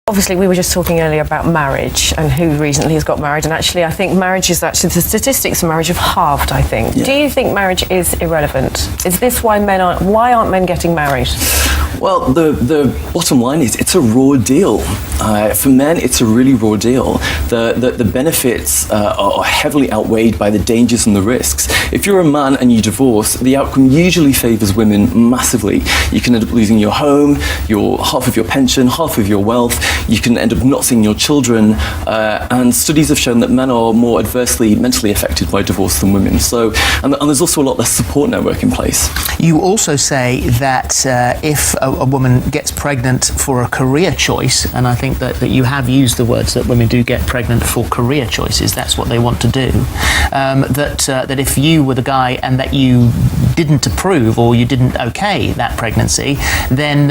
obviously we were just talking earlier about marriage and who recently has got married, and actually I think marriage is actually, the statistics of marriage have halved, I think. Yeah. Do you think marriage is irrelevant? Is this why why aren't men getting married? Well, the bottom line is it's a raw deal. For men, it's a really raw deal. The benefits are heavily outweighed by the dangers and the risks. If you're a man and you divorce, the outcome usually favours women massively. You can end up losing your home, half of your pension, half of your wealth. You can end up not seeing your children. And studies have shown that men are more adversely mentally affected by divorce than women. So, and there's also a lot less support network in place. You also say that if a woman gets pregnant for a career choice, and I think that you have used the words that women do get pregnant for career choices, that's what they want to do, that if you were the guy and that you didn't approve or you didn't okay that pregnancy, then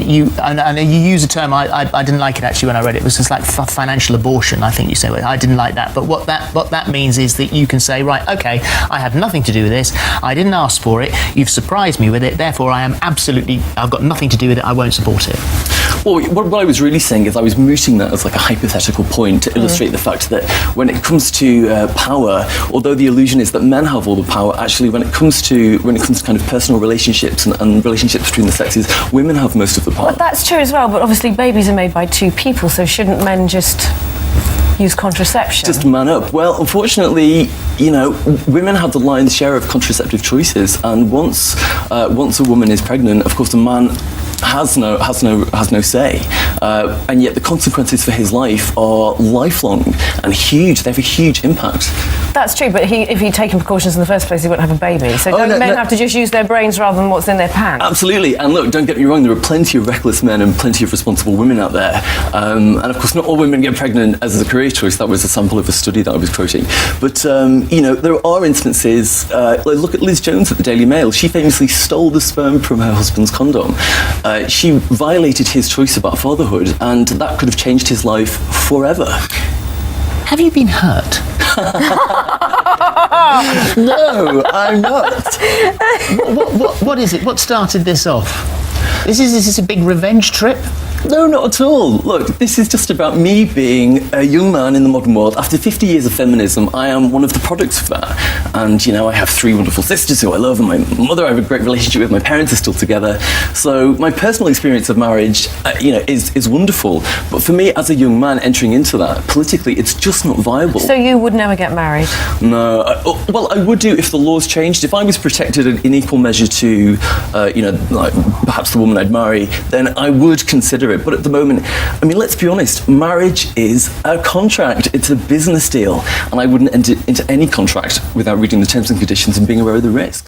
you, and you use a term, I didn't like it actually when I read it, it was just like financial abortion, I think you say. I didn't like that, but what that means is that you can say, right, okay, I had nothing to do with this, I didn't ask for it, you've surprised me with it, therefore I've got nothing to do with it, I won't support it. Well, what I was really saying is I was mooting that as like a hypothetical point to illustrate the fact that when it comes to power, although the illusion is that men have all the power, actually when it comes to kind of personal relationships and relationships between the sexes, women have most of the power. Well, that's true as well, but obviously babies are made by two people, so shouldn't men just use contraception? Just man up. Well, unfortunately, women have the lion's share of contraceptive choices, and once a woman is pregnant, of course, the man has no say, and yet the consequences for his life are lifelong and huge. They have a huge impact. That's true, but if he'd taken precautions in the first place, he wouldn't have a baby. So don't men have to just use their brains rather than what's in their pants? Absolutely. And look, don't get me wrong, there are plenty of reckless men and plenty of responsible women out there. And of course, not all women get pregnant as a career choice. That was a sample of a study that I was quoting. But, there are instances, look at Liz Jones at the Daily Mail. She famously stole the sperm from her husband's condom. She violated his choice about fatherhood, and that could have changed his life forever. Have you been hurt? No, I'm not. What is it? What started this off? Is this a big revenge trip? No, not at all. Look, this is just about me being a young man in the modern world. After 50 years of feminism, I am one of the products of that. And, I have 3 wonderful sisters who I love, and my mother I have a great relationship with. My parents are still together. So my personal experience of marriage, is wonderful. But for me, as a young man entering into that, politically, it's just not viable. So you would never get married? No. Well, I would do if the laws changed. If I was protected in equal measure to, like perhaps the woman I'd marry, then I would consider it. But at the moment, let's be honest, marriage is a contract. It's a business deal. And I wouldn't enter into any contract without reading the terms and conditions and being aware of the risk.